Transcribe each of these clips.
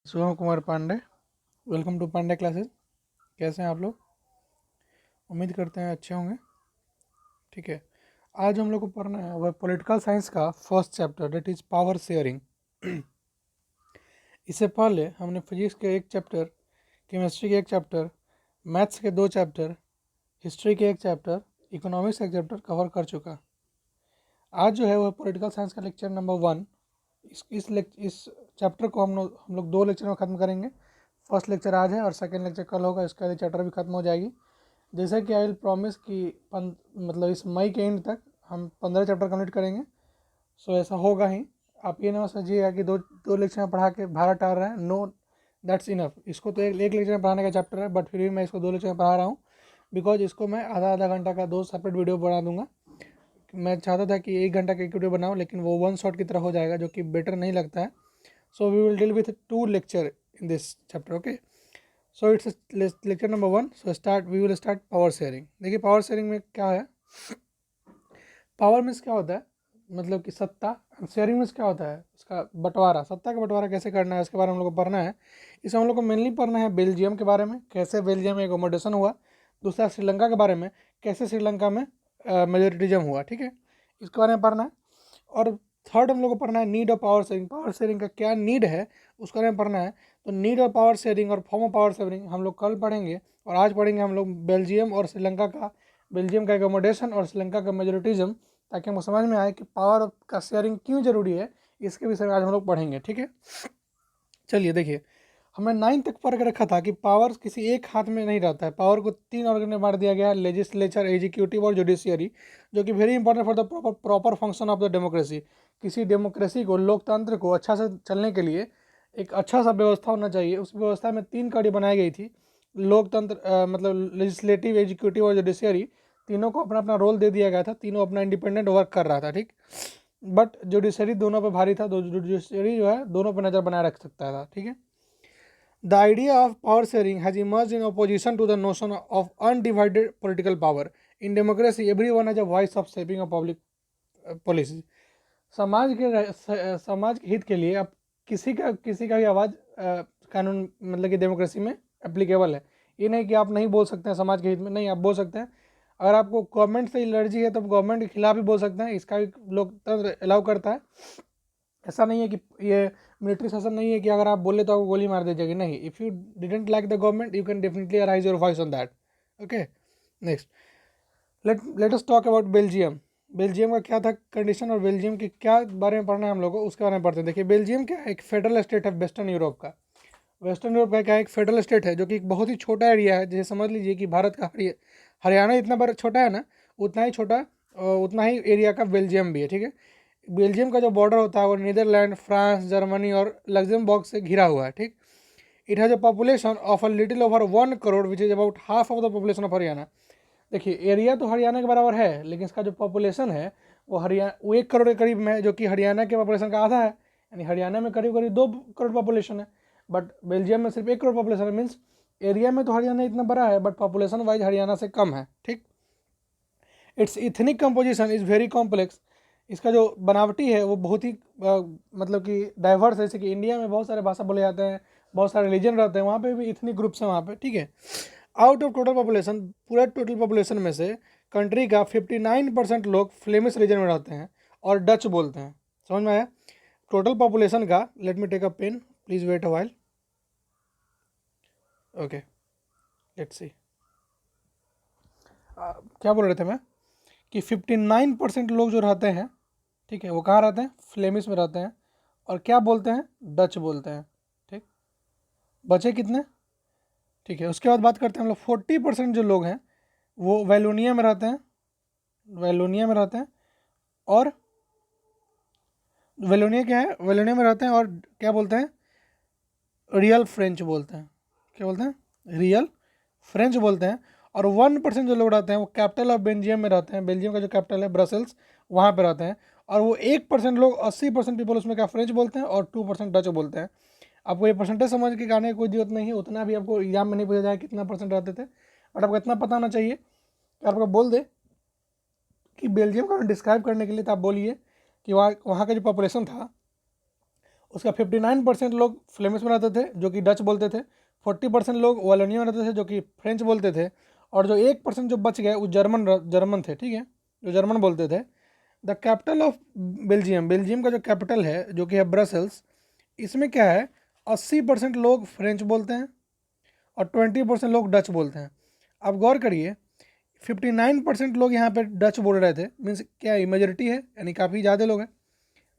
Shubham Kumar Pandey. Welcome to Pandey classes. कैसे हैं आप लोग? उम्मीद करते हैं अच्छे होंगे। ठीक है, आज हम लोग को पढ़ना है वह पॉलिटिकल साइंस का first chapter, that is power sharing. इससे पहले हमने फिजिक्स के एक चैप्टर, केमिस्ट्री के एक चैप्टर, मैथ्स के 2 चैप्टर, हिस्ट्री के एक चैप्टर, इकोनॉमिक्स का एक चैप्टर कवर कर चुका। आज जो है वह पॉलिटिकल साइंस का लेक्चर नंबर 1। इस चैप्टर को हम लोग 2 लेक्चर में ख़त्म करेंगे। फर्स्ट लेक्चर आज है और सेकेंड लेक्चर कल होगा, इसके बाद चैप्टर भी खत्म हो जाएगी। जैसे कि आई विल प्रॉमिस कि मतलब इस मई के एंड तक हम 15 चैप्टर कंप्लीट करेंगे। सो ऐसा होगा ही। आप ये ना समझिएगा कि दो लेक्चर में पढ़ा के भाड़ा टाल रहे हैं। No, that's enough. इसको तो एक लेक्चर में पढ़ाने का चैप्टर है, बट फिर भी मैं इसको 2 लेक्चर में पढ़ा रहा हूँ, बिकॉज इसको मैं आधा आधा घंटा का 2 सेपरेट वीडियो बना दूंगा। मैं चाहता था कि 1 घंटा का एक वीडियो बनाऊँ, लेकिन वो 1 शॉट की तरह हो जाएगा, जो कि बेटर नहीं लगता है। So we will deal with 2 lecture in this chapter. Okay, so it's lecture number 1। So we will start power sharing. देखिए, पावर शेयरिंग में क्या है। पावर मीन्स क्या होता है, मतलब कि सत्ता। शेयरिंग मीन्स क्या होता है, उसका बंटवारा। सत्ता का बंटवारा कैसे करना है, इसके बारे में हम लोग को पढ़ना है। इसमें हम लोग को मेनली पढ़ना है बेल्जियम के बारे में, कैसे बेल्जियम में एकोमोडेशन हुआ। दूसरा श्रीलंका के बारे में, कैसे श्रीलंका में मेजोरिटिज्म हुआ। ठीक है, इसके बारे में पढ़ना है। और थर्ड हम लोग को पढ़ना है need of power sharing. Power sharing का क्या नीड है उसके बारे में पढ़ना है। तो नीड ऑफ पावर शेयरिंग और फॉर्म ऑफ पावर शेयरिंग हम लोग कल पढ़ेंगे, और आज पढ़ेंगे हम लोग बेल्जियम और श्रीलंका का, बेल्जियम का एकोमोडेशन और श्रीलंका का मेजोरिटिज्म, ताकि हमको समझ में आए कि पावर का शेयरिंग क्यों जरूरी है। इसके विषय में आज हम लोग पढ़ेंगे। ठीक है, चलिए देखिए, हमने 9 तक पढ़ के रखा था कि पावर किसी एक हाथ में नहीं रहता है। पावर को 3 ऑर्गन में बांट दिया गया है, लेजिस्लेचर, एग्जीक्यूटिव और जुडिशियरी, जो कि very important for the proper function of the democracy. किसी डेमोक्रेसी को, लोकतंत्र को अच्छा से चलने के लिए एक अच्छा सा व्यवस्था होना चाहिए। उस व्यवस्था में 3 कड़ी बनाई गई थी। लोकतंत्र मतलब लेजिस्लेटिव, एग्जीक्यूटिव और जुडिशियरी, तीनों को अपना अपना रोल दे दिया गया था। तीनों अपना इंडिपेंडेंट वर्क कर रहा था। ठीक, बट जुडिशरी दोनों पे भारी था। जुडिशरी जो है दोनों पे नज़र बनाए रख सकता था। ठीक है, the idea of power sharing has emerge in opposition to the notion of undivided political power. In democracy everyone has a voice of shaping of public policy. समाज के हित के लिए अब किसी का भी आवाज़ कानून, मतलब कि डेमोक्रेसी में एप्लीकेबल है। ये नहीं कि आप नहीं बोल सकते हैं समाज के हित में, नहीं, आप बोल सकते हैं। अगर आपको गवर्नमेंट से एलर्जी है तो गवर्नमेंट के खिलाफ भी बोल सकते हैं। इसका भी लोकतंत्र अलाउ करता है। ऐसा नहीं है कि ये मिलिट्री शासन नहीं है कि अगर आप बोले तो आपको गोली मार दी जाएगी। नहीं, if you didn't like the government you can definitely rise your voice on that. Okay, next let us talk about Belgium. Belgium का क्या था कंडीशन, और बेल्जियम के क्या बारे में पढ़ना है हम लोग को, उसके बारे में पढ़ते हैं। देखिए, बेल्जियम क्या है, एक फेडरल स्टेट है वेस्टर्न यूरोप का। वेस्टर्न यूरोप का क्या है, एक फेडरल स्टेट है, जो कि एक बहुत ही छोटा एरिया है। जैसे समझ लीजिए कि भारत का हरियाणा इतना बड़ा छोटा है ना, उतना ही छोटा, उतना ही एरिया का बेल्जियम भी है। ठीक है, बेल्जियम का जो बॉर्डर होता है वो नीदरलैंड, फ्रांस, जर्मनी और लग्जमबर्ग से घिरा हुआ है। ठीक, it has a population of a little over 1 crore, which is about half of the population of Haryana. देखिए, एरिया तो हरियाणा के बराबर है, लेकिन इसका जो पॉपुलेशन है वो 1 करोड़ के करीब में है, जो कि हरियाणा के पॉपुलेशन का आधा है। यानी हरियाणा में करीब करीब 2 करोड़ पॉपुलेशन है, बट बेल्जियम में सिर्फ 1 करोड़ पॉपुलेशन है। मीन्स एरिया में तो हरियाणा इतना बड़ा है, बट पॉपुलेशन वाइज हरियाणा से कम है। ठीक, it's ethnic composition is very complex. इसका जो बनावटी है वो बहुत ही मतलब कि डाइवर्स है। जैसे कि इंडिया में बहुत सारे भाषा बोले जाते हैं, बहुत सारे रिलीजन रहते हैं, वहाँ पे भी इथनिक ग्रुप्स हैं वहाँ पे। ठीक है, आउट ऑफ टोटल पॉपुलेशन, पूरे टोटल पॉपुलेशन में से कंट्री का 59% लोग फ्लेमिश रीजन में रहते हैं और डच बोलते हैं। समझ में आया? टोटल पॉपुलेशन का, let me take a pen, please wait a while. Okay, let's see. क्या बोल रहे थे मैं, कि 59% लोग जो रहते हैं, ठीक है, वो कहाँ रहते हैं, फ्लेमिश में रहते हैं, और क्या बोलते हैं, डच बोलते हैं। ठीक, बचे कितने, ठीक है, उसके बाद बात करते हैं हम लोग 40% जो लोग हैं वो वैलोनिया में रहते हैं, वैलोनिया में रहते हैं, और वेलोनिया क्या है, वेलोनिया में रहते हैं, और क्या बोलते हैं, रियल फ्रेंच बोलते हैं। क्या बोलते हैं, रियल फ्रेंच बोलते हैं। और 1% जो लोग रहते हैं वो कैपिटल ऑफ बेल्जियम में रहते हैं। बेल्जियम का जो कैपिटल है ब्रसल्स, वहाँ पे रहते हैं। और वो 1% लोग, 80% पीपल उसमें क्या फ्रेंच बोलते हैं, और 2% डच बोलते हैं। आपको ये परसेंटेज समझ के आने की कोई जरूरत नहीं है, उतना भी आपको एग्जाम में नहीं पूछा जाए कितना परसेंट रहते थे, बट आपको इतना पता होना चाहिए कि आपको बोल दे कि बेल्जियम को डिस्क्राइब करने के लिए तो आप बोलिए कि वहाँ का जो पॉपुलेशन था उसका 59% लोग फ्लेमिश में रहते थे जो कि डच बोलते थे, 40% लोग वॉलोनिया में रहते थे जो कि फ्रेंच बोलते थे, और जो 1% जो बच गए वो जर्मन थे, ठीक है, जो जर्मन बोलते थे। The capital of Belgium, Belgium का जो कैपिटल है जो कि है ब्रसल्स, इसमें क्या है 80% लोग फ्रेंच बोलते हैं और 20% लोग डच बोलते हैं। अब गौर करिए 59% लोग यहाँ पे डच बोल रहे थे, मीन्स क्या मेजोरिटी है, यानी काफ़ी ज़्यादा लोग हैं,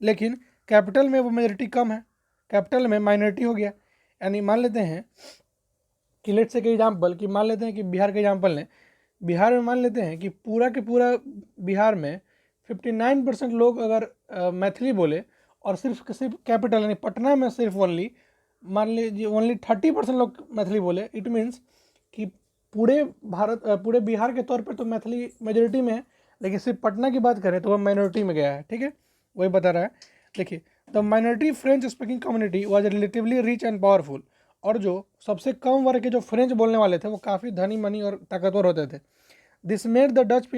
लेकिन कैपिटल में वो मेजोरिटी कम है, कैपिटल में माइनॉरिटी हो गया। यानी मान लेते हैं कि लेट से के एग्जाम्पल कि मान लेते हैं कि बिहार का एग्जाम्पल लें, बिहार में मान लेते हैं कि पूरा के पूरा बिहार में 59% लोग अगर मैथिली बोले और सिर्फ कैपिटल यानी पटना में सिर्फ ओनली मान लीजिए ओनली 30% लोग मैथिली बोले, इट मीन्स कि पूरे पूरे बिहार के तौर पर तो मैथिली मेजोरिटी में है, लेकिन सिर्फ पटना की बात करें तो वह माइनॉरिटी में गया है, ठीक है, वही बता रहा है। देखिए the minority French speaking community was relatively rich and powerful, और जो सबसे कम वर्ग के जो फ्रेंच बोलने वाले थे वो काफ़ी धनी मनी और ताकतवर होते थे। This made the Dutch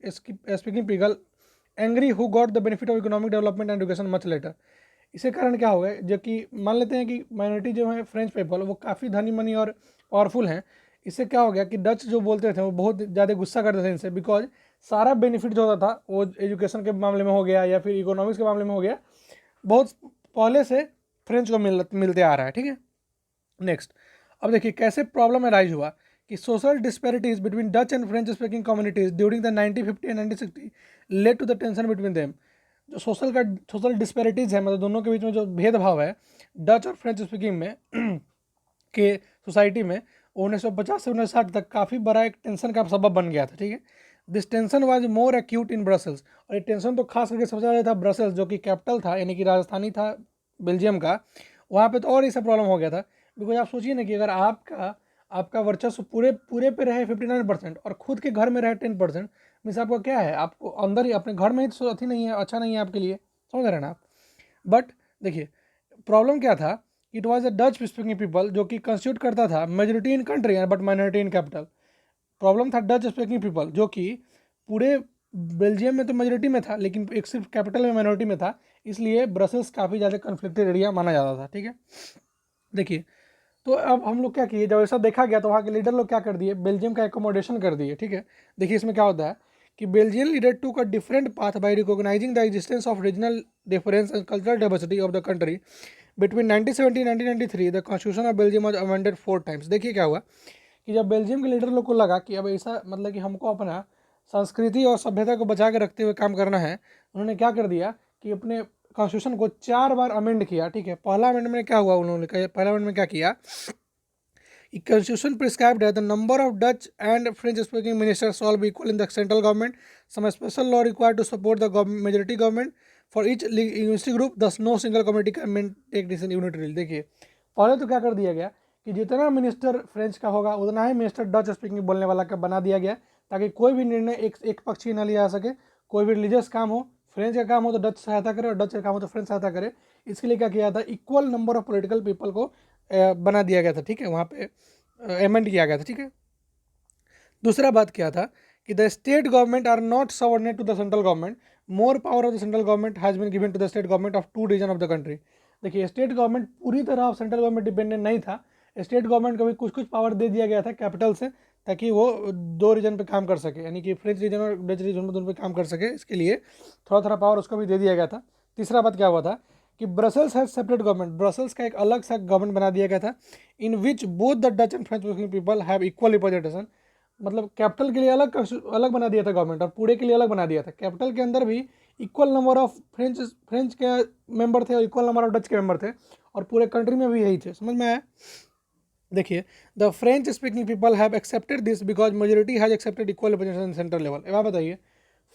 speaking people angry who got the benefit of economic development and education much later. इसके कारण क्या हो गया, जो कि मान लेते हैं कि माइनॉरिटी जो है फ्रेंच पीपल वो काफ़ी धनी मनी और पावरफुल हैं, इससे क्या हो गया कि डच जो बोलते थे वो बहुत ज़्यादा गुस्सा करते थे इनसे, बिकॉज सारा बेनिफिट जो होता था वो एजुकेशन के मामले में हो गया या फिर इकोनॉमिक्स के मामले में हो गया, बहुत पहले से फ्रेंच को मिलते आ रहा है, ठीक है। नेक्स्ट, अब देखिए कैसे प्रॉब्लम अराइज हुआ कि social disparities between Dutch and French speaking communities during the 1950 and 1960 led to the tension between them. जो सोशल डिस्पैरिटीज है, मतलब दोनों के बीच में जो भेदभाव है डच और फ्रेंच स्पीकिंग में के सोसाइटी में, 1950 से 1960 तक काफ़ी बड़ा एक टेंशन का सबब बन गया था, ठीक है। This tension was more acute in Brussels, और ये टेंशन तो खास करके सबसे ज़्यादा था ब्रसल्स जो कि कैपिटल था यानी कि राजधानी था बेल्जियम का, वहाँ पे तो और ऐसा प्रॉब्लम हो गया था। बिकॉज आप सोचिए ना कि अगर आपका वर्चस्व पूरे पूरे पे रहे 59% और खुद के घर में रहे 10%, मीन्स आपका क्या है, आपको अंदर ही अपने घर में ही तो अथी नहीं है, अच्छा नहीं है आपके लिए, समझ रहे हैं ना आप। बट देखिए प्रॉब्लम क्या था, it was a Dutch speaking people जो कि कंस्टिट्यूट करता था majority in country but minority in capital. Problem था डच स्पीकिंग पीपल जो कि पूरे बेल्जियम में तो मेजोरिटी में था लेकिन एक सिर्फ कैपिटल में माइनॉरिटी में था, इसलिए ब्रसल्स काफ़ी ज़्यादा कन्फ्लिक्टेड एरिया माना जाता था, ठीक है। देखिए तो अब हम लोग क्या किए, जब ऐसा देखा गया तो वहाँ के लीडर लोग क्या कर दिए, बेल्जियम का एकोमोडेशन कर दिए, ठीक है। देखिए इसमें क्या होता है कि Belgian leader took a different path by recognising the existence of regional difference and cultural diversity of the country. Between 1970 1993 the constitution of Belgium was amended 4 times. देखिए क्या हुआ कि जब बेल्जियम के लीडर लोग को लगा कि अब ऐसा मतलब कि हमको अपना संस्कृति और सभ्यता को बचा के रखते हुए काम करना है, उन्होंने क्या कर दिया कि अपने कॉन्स्टिट्यूशन को 4 बार अमेंड किया, ठीक है। पहला अमेंडमेंट में क्या हुआ, उन्होंने पहला अमेंडमेंट में क्या किया, Constitution prescribed that the number of Dutch and French-speaking ministers shall be equal in the central government. Some special law required to support the majority government for each linguistic group. Thus, no single committee can take decision unilaterally. देखिए पहले तो क्या कर दिया गया कि जितना minister French का होगा उतना ही मिनिस्टर डच स्पीकिंग बोलने वाला का बना दिया गया, ताकि कोई भी निर्णय एक पक्षी न लिया जा सके। कोई भी रिलीजियस काम हो, फ्रेंच का काम हो तो डच सहायता करे और डच का काम हो तो फ्रेंच सहायता करे। इसके लिए क्या किया था, equal number of political people को बना दिया गया था, ठीक है, वहाँ पे अमेंड किया गया था, ठीक है। दूसरा बात क्या था कि the state government are not subordinate to the central government, more power of the central government has been given to the state government of 2 region of the country. देखिए स्टेट गवर्नमेंट पूरी तरह ऑफ सेंट्रल गवर्नमेंट डिपेंडेंट नहीं था, state government को भी कुछ कुछ power दे दिया गया था कैपिटल से, ताकि वो 2 रीजन पे काम कर सके, यानी कि फ्रेंच रीजन और डच रीजन में दोनों पे काम कर सके, इसके लिए थोड़ा थोड़ा पावर उसको भी दे दिया गया था। तीसरा बात क्या हुआ था कि Brussels has separate government, Brussels का एक अलग सा गवर्नमेंट बना दिया गया था, in which both the Dutch and French speaking people have equal representation. मतलब कैपिटल के लिए अलग बना दिया था गवर्नमेंट और पूरे के लिए अलग बना दिया था। कैपिटल के अंदर भी इक्वल नंबर ऑफ फ्रेंच के मेंबर थे और इक्वल नंबर ऑफ डच के मेंबर थे, और पूरे कंट्री में भी यही थे, समझ में आया। देखिए the French speaking people have accepted this because majority has accepted equal representation central level. अब आप बताइए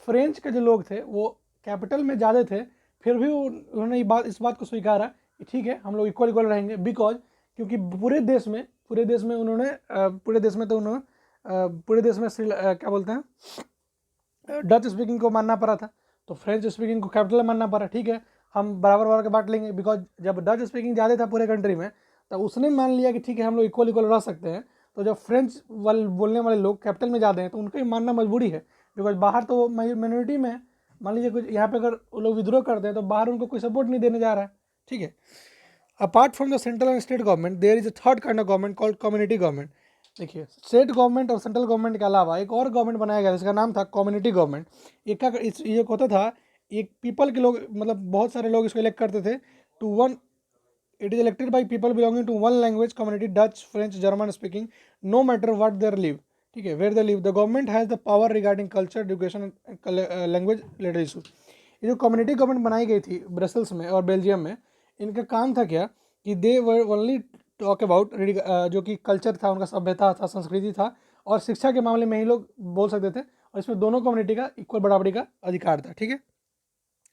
फ्रेंच के जो लोग थे वो कैपिटल में ज़्यादा थे, फिर भी उन्होंने इस बात को स्वीकारा कि ठीक है हम लोग इक्वल इक्वल रहेंगे, बिकॉज क्योंकि पूरे देश में उन्होंने पूरे देश में तो उन्होंने पूरे देश में क्या बोलते हैं डच स्पीकिंग को मानना पड़ा था, तो फ्रेंच स्पीकिंग को कैपिटल में मानना पड़ा, ठीक है हम बराबर बराबर के बांट लेंगे। बिकॉज जब डच स्पीकिंग ज़्यादा था पूरे कंट्री में तब उसने मान लिया कि ठीक है हम लोग इक्वल इक्वल रह सकते हैं, तो जब फ्रेंच बोलने वाले लोग कैपिटल में ज़्यादा हैं तो उनको ही मानना मजबूरी है, बिकॉज बाहर तो वो माइनॉरिटी में है। मान लीजिए कुछ यहाँ पे अगर वो लोग विद्रोह करते हैं तो बाहर उनको कोई सपोर्ट नहीं देने जा रहा है, ठीक है। Apart from the central and state government there is a third kind of government called community government. देखिए, स्टेट गवर्नमेंट और सेंट्रल गवर्नमेंट के अलावा एक और गवर्नमेंट बनाया गया जिसका नाम था कम्युनिटी गवर्नमेंट। ये होता था, एक पीपल के लोग, मतलब बहुत सारे लोग इसको इलेक्ट करते थे to one. It is elected by people belonging to one language community, Dutch, French, German speaking, no matter what there live. ठीक है, where they live the government has the power regarding culture, education, language related issue. ये जो community government बनाई गई थी Brussels में और Belgium में, इनका काम था क्या कि दे वर ओनली टॉक अबाउट जो कि कल्चर था, उनका सभ्यता था, संस्कृति था, और शिक्षा के मामले में ही लोग बोल सकते थे, और इसमें दोनों कम्युनिटी का इक्वल बराबरी का अधिकार था। ठीक है,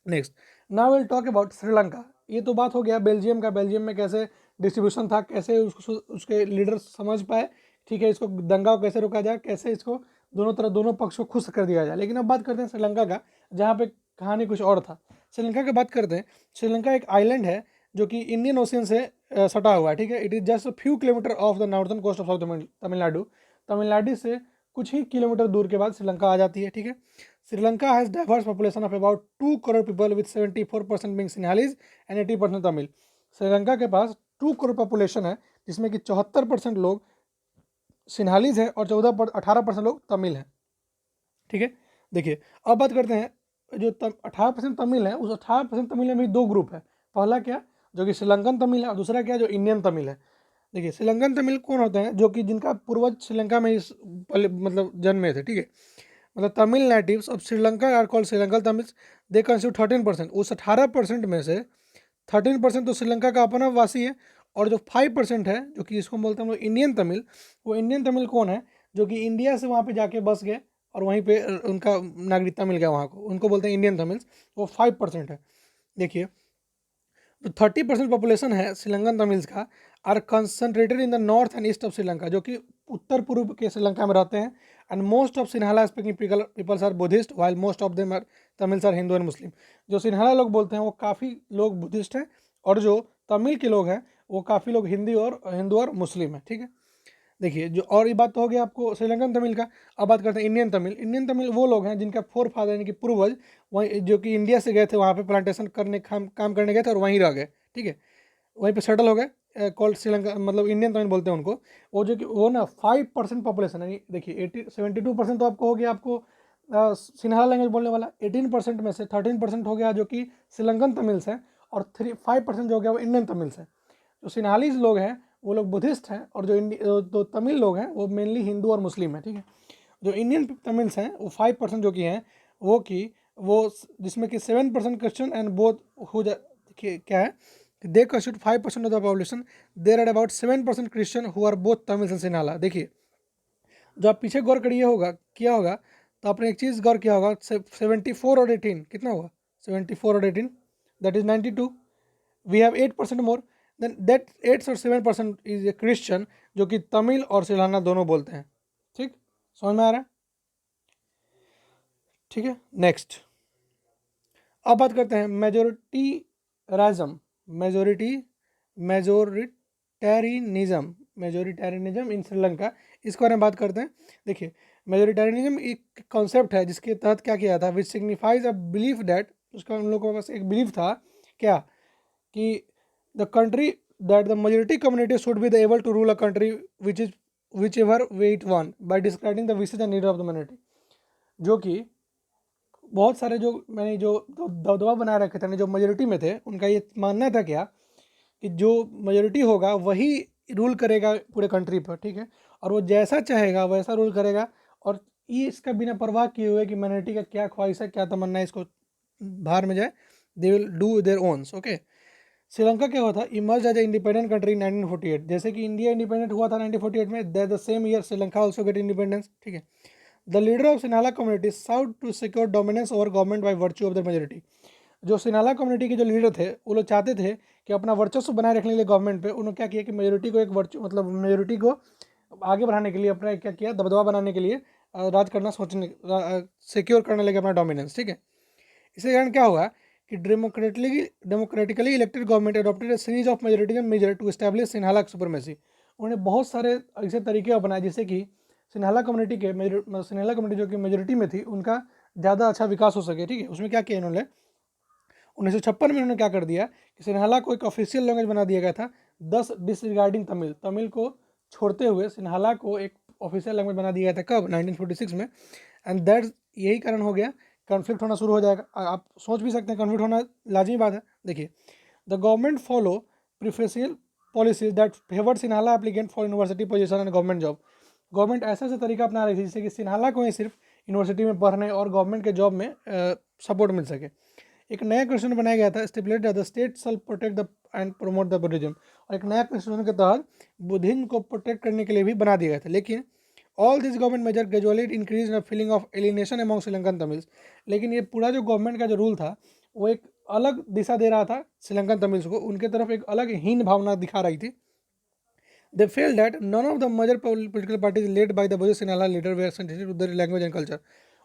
next now will talk about Sri Lanka. ये तो बात हो गया बेल्जियम का, बेल्जियम में कैसे डिस्ट्रीब्यूशन था, कैसे उसके लीडर समझ पाए, ठीक है, इसको दंगा को कैसे रोका जाए, कैसे इसको दोनों तरफ दोनों पक्ष को खुश कर दिया जाए। लेकिन अब बात करते हैं श्रीलंका का, जहाँ पे कहानी कुछ और था। श्रीलंका की बात करते हैं। श्रीलंका एक आइलैंड है जो कि इंडियन ओशियन से सटा हुआ है। ठीक है, it is just a few kilometre off the northern coast of south Tamil Nadu. Tamil Nadu से कुछ ही किलोमीटर दूर के बाद श्रीलंका आ जाती है। ठीक है, Sri Lanka has diverse population of about 2 crore people with 74% being Sinhalese and 80% Tamil. Sri Lanka के पास 2 करोड़ पॉपुलेशन है, जिसमें कि 74% लोग सिन्हालीज हैं और 18% लोग तमिल हैं। ठीक है, देखिए अब बात करते हैं, जो 18% तमिल है, उस 18% तमिल में भी दो ग्रुप है। पहला क्या, जो कि श्रीलंकन तमिल है, और दूसरा क्या, जो इंडियन तमिल है। देखिए, श्रीलंकन तमिल कौन होते हैं, जो कि जिनका पूर्वज श्रीलंका में मतलब जन्मे थे। ठीक है, मतलब Tamil natives of Sri Lanka are called Sri Lankan Tamils. They constitute 13%। उस 18% में से 13% तो श्रीलंका का अपना वासी है, और जो 5% है, जो कि इसको बोलते हैं हम लोग इंडियन तमिल, वो इंडियन तमिल कौन है, जो कि इंडिया से वहाँ पे जाके बस गए और वहीं पे उनका नागरिकता मिल गया वहाँ को, उनको बोलते हैं इंडियन तमिल्स। वो 5% है। देखिए, जो 30% पॉपुलेशन है श्रीलंकन तमिल्स का are concentrated in the north and east of Sri Lanka, जो कि उत्तर पूर्व के श्रीलंका में रहते हैं। And most of Sinhala speaking peoples are Buddhist, while most of them are Tamils are Hindu and Muslim. जो सिन्हाला लोग बोलते हैं वो काफ़ी लोग बुद्धिस्ट हैं, और जो तमिल के लोग हैं वो काफ़ी लोग हिंदू और मुस्लिम हैं। ठीक है, देखिए, जो और ये बात तो हो गया आपको श्रीलंकन तमिल का। अब बात करते हैं इंडियन तमिल। इंडियन तमिल वो लोग हैं जिनका फोर फादर यानी कि पूर्वज वहीं, जो कि इंडिया से गए थे, वहाँ पे प्लांटेशन करने काम करने गए थे और वहीं रह गए। ठीक है, वहीं पे सेटल हो गए, कॉल्ड श्रीलंका, मतलब इंडियन तमिल बोलते हैं उनको। वो जो कि वो ना 5% पॉपुलेशन है। देखिए 72% तो आपको हो गया, आपको सिन्हाला लैंग्वेज बोलने वाला। 18% में से 13% हो गया जो कि श्रीलंकन तमिल्स हैं, और 5% जो हो गया वो इंडियन तमिल्स हैं। जो सिन्हालीज लोग हैं वो लोग बुद्धिस्ट हैं, और जो तमिल लोग हैं वो मेनली हिंदू और मुस्लिम हैं। ठीक है, जो इंडियन तमिल्स हैं वो 5% जो कि हैं, वो जिसमें कि 7% क्रिश्चियन एंड बोथ हो जा क्या है, they constitute 5% of the population. There are about 7% Christian who are both Tamils and Sinhala. देखिए, जो आप पीछे गौर करिए किया होगा, तो आपने एक चीज़ गौर किया होगा, 74 और 18 कितना हुआ, 74 और 18 that is 92। We have 8% more than that 8 और 7% इज ए क्रिश्चियन, जो कि तमिल और सिन्हाला दोनों बोलते हैं। ठीक, समझ में आ रहा है? ठीक है, नेक्स्ट अब बात करते हैं मेजोरिटेरिज्म मेजोरिटेरियनिज्म इन श्रीलंका। इसके बारे में बात करते हैं। देखिए, मेजोरिटेरियनिज्म एक कॉन्सेप्ट है जिसके तहत क्या किया था, विच सिग्निफाइज अ बिलीफ दैट, उसका उन लोगों के पास एक बिलीफ था क्या, कि the country that the majority community should be the able to rule a country which ever way it want by describing the wishes and need of the minority. जो कि बहुत सारे जो मैंने जो दबदबा बनाए रखे थे, जो मेजोरिटी में थे, उनका ये मानना था क्या, कि जो मेजोरिटी होगा वही रूल करेगा पूरे कंट्री पर। ठीक है, और वो जैसा चाहेगा वैसा रूल करेगा, और ये इसका बिना परवाह किए हुए कि माइनॉरिटी का क्या ख्वाहिश है, क्या तमन्ना है, इसको बाहर में जाए, they will do their owns. Okay, Sri Lanka क्या हुआ था, emerge as a independent country in 1948। जैसे कि इंडिया इंडिपेंडेंट हुआ था 1948 में, that the same year Sri Lanka also get independence. ठीक है, the leader of Sinhala community sought to secure dominance over government by virtue of the majority. जो सिन्हाला कम्युनिटी के जो लीडर थे, वो लोग चाहते थे कि अपना वर्चस्व बनाए रखने के लिए गवर्नमेंट पे उन्होंने क्या किया कि मेजोरिटी को एक वर्चू, मतलब मेजोरिटी को आगे बढ़ाने के लिए, अपना क्या किया, दबदबा बनाने के लिए राज करना सिक्योर करने लगे अपना डोमिनेंस। ठीक है, इसके कारण क्या हुआ कि democratically elected government adopted a series of majoritarianism measures to establish Sinhala supremacy. उन्होंने बहुत सारे ऐसे तरीके अपनाए जिससे कि सिन्हाला कम्युनिटी जो कि मेजोरिटी में थी, उनका ज़्यादा अच्छा विकास हो सके। ठीक है, उसमें क्या किया इन्होंने, 1956 में उन्होंने क्या कर दिया कि सिन्हाला को एक ऑफिशियल लैंग्वेज बना दिया गया था, दस डिसरिगार्डिंग तमिल, तमिल को छोड़ते हुए सिन्हाला को एक ऑफिशियल लैंग्वेज बना दिया गया था। कब? 1946 में। एंड दैट यही कारण हो गया, कॉन्फ्लिक्ट होना शुरू हो जाएगा। आप सोच भी सकते हैं कॉन्फ्लिक्ट होना लाजमी बात है। देखिए, the government follow preferential policies that favoured Sinhala applicant for university position and government job. Government ऐसा ऐसा तरीका अपना रही थी जिससे कि सिन्हाला को ही सिर्फ यूनिवर्सिटी में पढ़ने और गवर्नमेंट के जॉब में सपोर्ट मिल सके। एक नया कॉन्स्टिट्यूशन बनाया गया था, stipulated the state shall protect the end promote the Buddhism, और एक नया कॉन्स्टिट्यूशन के तहत बुद्धिज्म को प्रोटेक्ट करने के लिए भी बना दिया गया था। लेकिन all this government measure gradually increase the feeling of alienation among Sri Lankan Tamils. लेकिन ये पूरा जो गवर्नमेंट का जो रूल था वो एक अलग दिशा दे रहा था श्रीलंकन तमिल्स को, उनके तरफ एक अलग हीन भावना दिखा रही थी। They felt that none of the major political parties led by the Bhuj Sinhala leader were sensitive to their language and culture।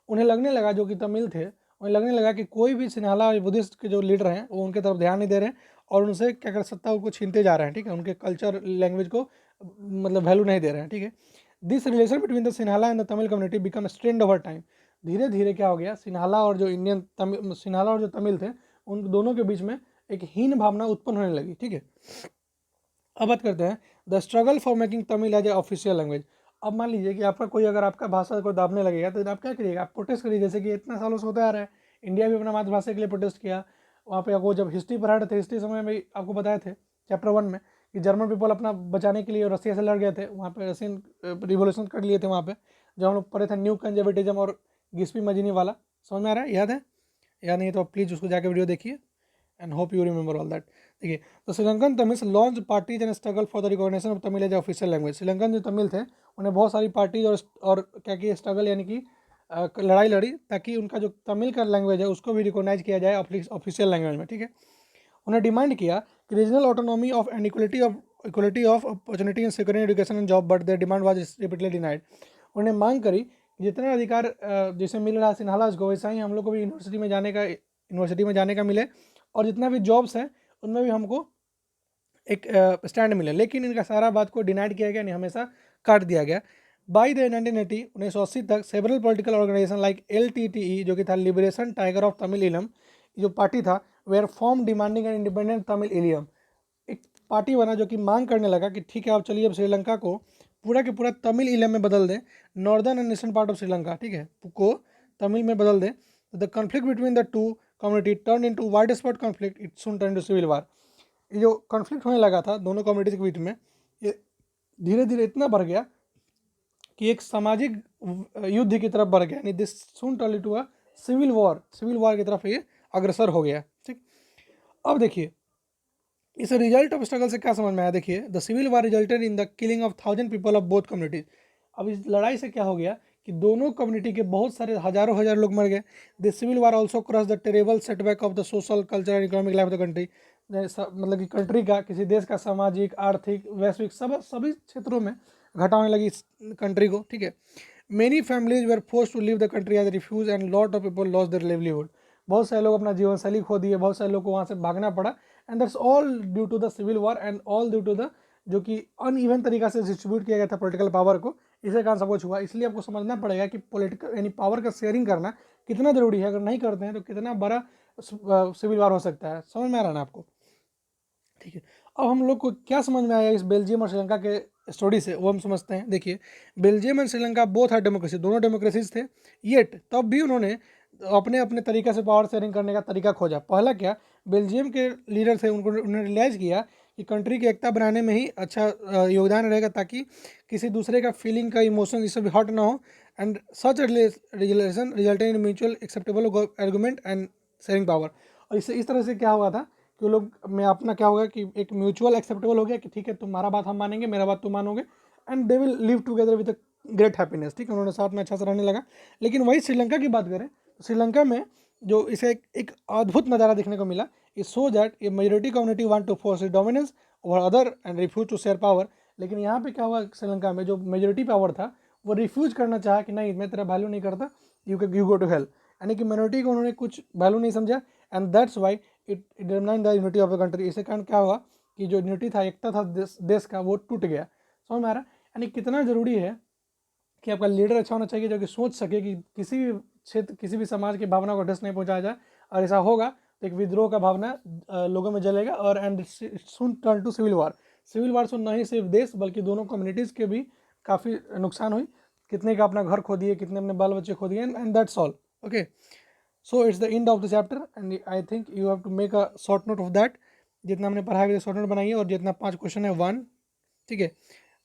उन्हें लगने लगा, जो कि तमिल थे, उन्हें लगने लगा कि कोई भी सिन्हाला और बुद्धिस्ट के जो लीडर हैं वो उनके तरफ ध्यान नहीं दे रहे हैं और उनसे क्या कर सत्ता को छीनते जा रहे हैं। ठीक है, उनके कल्चर लैंग्वेज को मतलब वैल्यू नहीं दे रहे हैं। ठीक है, this relation between the Sinhala and the Tamil community become strained over time. धीरे धीरे क्या हो गया, सिन्हाला और जो इंडियन तमिल, सिन्हाला और जो तमिल थे, उन दोनों के बीच में एक हीन भावना उत्पन्न होने लगी। ठीक है, अब बात करते हैं the struggle for making Tamil as a official language. अब मान लीजिए कि आपका कोई, अगर आपका भाषा को दाबने लगेगा तो आप क्या करिएगा, आप प्रोटेस्ट करिए, जैसे कि इतना सालों से होता आ रहा है। इंडिया भी अपना मातृभाषा के लिए प्रोटेस्ट किया। वहाँ पे आपको जब हिस्ट्री पढ़ा रहे थे, हिस्ट्री समय में आपको बताए थे चैप्टर 1 में कि जर्मन पीपल अपना बचाने के लिए रसिया से लड़ गए थे, वहाँ पे रशियन रिवोल्यूशन कर लिए थे वहाँ पे, जब हम लोग पढ़े थे न्यू कंजर्वेटिज्म और गिस्पी मजीनी वाला। समझ में आ रहा है? याद है? याद नहीं तो प्लीज़ उसको जाकर वीडियो देखिए and hope you remember all that. देखिए, तो Sri Lankan Tamils launch parties and struggle for the recognition of Tamil as official language. Sri Lankan जो तमिल थे उन्हें बहुत सारी पार्टीज और क्या किया, स्ट्रगल यानी कि लड़ाई लड़ी ताकि उनका जो तमिल का लैंग्वेज है उसको भी रिकॉग्नाइज किया जाए ऑफिशियल लैंग्वेज में। ठीक है, उन्हें डिमांड किया कि regional autonomy of and equality of opportunity in security education and job, but their demand was repeatedly denied. उन्हें मांग करी कि जितना अधिकार जैसे मिल रहा है सिन्हालाज को, वैसा ही हम लोग को भी यूनिवर्सिटी में जाने का मिले और जितना भी जॉब्स हैं उनमें भी हमको एक स्टैंड मिले। लेकिन इनका सारा बात को डिनाइड किया गया, नहीं, हमेशा काट दिया गया। बाई द 1980 1980 तक several political organization like LTTE, जो कि था लिबरेशन टाइगर ऑफ तमिल इलम, जो पार्टी था, were form demanding an independent Tamil Eelam. एक पार्टी बना जो कि मांग करने लगा कि ठीक है, आप चलिए अब श्रीलंका को पूरा के पूरा तमिल इलम में बदल दें, northern and eastern part of Sri Lanka, ठीक है, को तमिल में बदल दें। The conflict between the two community turn into wide spot conflict, it soon turn to civil war. ये जो कॉन्फ्लिक्ट होने लगा था दोनों कम्युनिटीज के बीच में, ये धीरे धीरे इतना बढ़ गया कि एक सामाजिक युद्ध की तरफ बढ़ गया, यानी this soon turn to a civil war की तरफ ये अग्रसर हो गया। ठीक, अब देखिए इस रिजल्ट ऑफ स्ट्रगल से क्या समझ में आया। देखिए, the civil war resulted in the killing of 1000 people of both communities. अब इस लड़ाई से क्या हो गया कि दोनों कम्युनिटी के बहुत सारे हजारों हजार लोग मर गए। The civil war also cross the terrible setback of the social culture and economic life of the country. मतलब कि कंट्री का, किसी देश का सामाजिक, आर्थिक, वैश्विक सभी क्षेत्रों में घटा होने लगी इस कंट्री को। ठीक है, many families were force to leave the country as refuge and lot of people loss their livelihood. बहुत सारे लोग अपना जीवन शैली खो दिए, बहुत सारे लोग को वहाँ से भागना पड़ा। And that's all due to the civil war and all due to the, जो कि अनइवन तरीका से डिस्ट्रीब्यूट किया गया था पॉलिटिकल पावर को, इसे कारण सब कुछ हुआ। इसलिए आपको समझना पड़ेगा कि पॉलिटिकल यानी पावर का शेयरिंग करना कितना जरूरी है। अगर नहीं करते हैं तो कितना बड़ा सिविल वॉर हो सकता है। समझ में आ रहा है ना आपको? ठीक है, अब हम लोग को क्या समझ में आया इस बेल्जियम और श्रीलंका के स्टोरी से, वो हम समझते हैं। देखिए, Belgium and Sri Lanka both are democracy, दोनों डेमोक्रेसीज थे, येट तब भी उन्होंने अपने अपने तरीके से पावर शेयरिंग करने का तरीका खोजा। पहला क्या, बेल्जियम के लीडर थे, उन्होंने रियलाइज़ किया कि कंट्री की एकता बनाने में ही अच्छा योगदान रहेगा, ताकि किसी दूसरे का फीलिंग का इमोशन इससे भी हर्ट ना हो। And such relation resulted in mutual acceptable argument and sharing power. और इससे इस तरह से क्या हुआ था कि लोग में अपना क्या होगा कि एक म्यूचुअल एक्सेप्टेबल हो गया कि ठीक है, तुम्हारा बात हम मानेंगे, मेरा बात तुम मानोगे, and they will live together with great happiness. ठीक है, उन्होंने साथ में अच्छा से रहने लगा। लेकिन वही श्रीलंका की बात करें तो श्रीलंका में जो इसे एक अद्भुत नज़ारा देखने को मिला। It show that a majority community want to force dominance over other and refuse to share power. लेकिन यहाँ पे क्या हुआ, श्रीलंका में जो मेजोरिटी पावर था वो रिफ्यूज करना चाहा कि नहीं, मैं तेरा वैल्यू नहीं करता, यू गो टू हेल। यानी कि माइनॉरिटी को उन्होंने कुछ वैल्यू नहीं समझा, and that's why it determine the unity of the country. इसके कारण क्या हुआ कि जो यूनिटी था, एकता था देश का, वो टूट गया। समझ में आ रहा है? यानी कितना ज़रूरी है कि आपका लीडर अच्छा होना चाहिए जो कि सोच सके कि किसी भी क्षेत्र, किसी भी समाज की भावना को ठेस नहीं पहुंचाया जाए, और ऐसा होगा तो एक विद्रोह का भावना लोगों में जलेगा और and soon turn to civil war. Civil war से ना ही सिर्फ देश बल्कि दोनों कम्युनिटीज़ के भी काफ़ी नुकसान हुई, कितने का अपना घर खो दिए, कितने अपने बाल बच्चे खो दिए, and that's all. Okay, so it's the end of the chapter and I think you have to make a short note of that. जितना हमने पढ़ा है शॉर्ट नोट बनाइए, और जितना 5 क्वेश्चन है 1, ठीक है,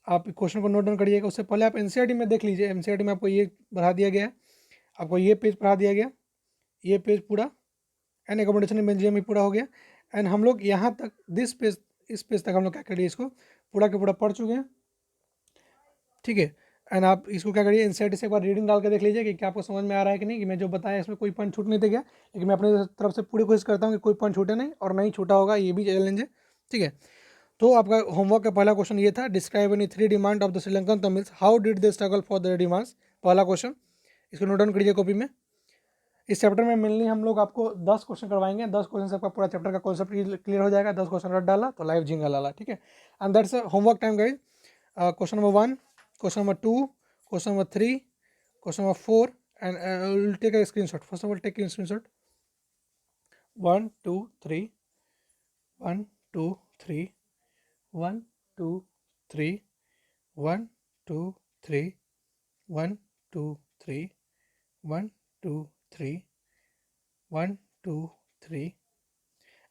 आप क्वेश्चन को नोट डाउन करिएगा। उससे पहले आप एनसीईआरटी में देख लीजिए, एनसीईआरटी में आपको ये पढ़ा दिया गया है, आपको ये पेज पढ़ा दिया गया, ये पेज पूरा एंड एकोमोडेशन इन बेल्जियम में पूरा हो गया। एंड हम लोग यहाँ तक दिस पेज, इस पेज तक हम लोग क्या करिए, इसको पूरा के पूरा पढ़ चुके हैं, ठीक है। एंड आप इसको क्या करिए, एनसीईआरटी से एक बार रीडिंग डाल के देख लीजिए कि क्या आपको समझ में आ रहा है कि नहीं, कि मैं जो बताया इसमें कोई पॉइंट छूट नहीं दे गया। लेकिन मैं अपनी तरफ से पूरी कोशिश करता हूँ कि कोई पॉइंट छूटे नहीं, और नहीं छूटा होगा ये भी चैलेंज है, ठीक है। तो आपका होमवर्क का पहला क्वेश्चन ये था, describe any 3 demand of the Sri Lankan Tamils, how did they struggle for their demands. पहला क्वेश्चन, इसको नोट डाउन करिए कॉपी में। इस चैप्टर में मेनली हम लोग आपको 10 क्वेश्चन करवाएंगे, 10 क्वेश्चन से आपका पूरा चैप्टर का कॉन्सेप्ट क्लियर हो जाएगा। 10 क्वेश्चन रट डाला तो लाइव जिंगल डाला, ठीक है। And that's homework time guys. Question number 1, question number 2, question number 3, question number 4, and we'll take a screenshot. First of all, take a screenshot. 1 2 3 1 2 3 1 2 3 1 2 3 1 2 3 1 2 3 1 2 3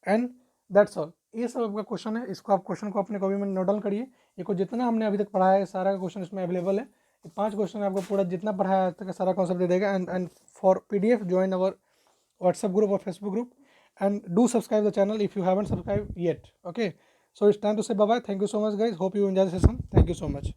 and that's all. ये सब आपका क्वेश्चन है, इसको आप क्वेश्चन को अपने कॉपी में नोट डाउन करिए। ये को जितना हमने अभी तक पढ़ाया है सारा क्वेश्चन इसमें अवेलेबल है। 5 क्वेश्चन आपको पूरा जितना पढ़ाया है आज तक सारा कॉन्सेप्ट दे देगा। And for PDF join our WhatsApp group or Facebook group, and do subscribe the channel if you haven't subscribed yet. Okay, so it's time to say bye bye. Thank you so much guys, hope you enjoy the session. Thank you so much.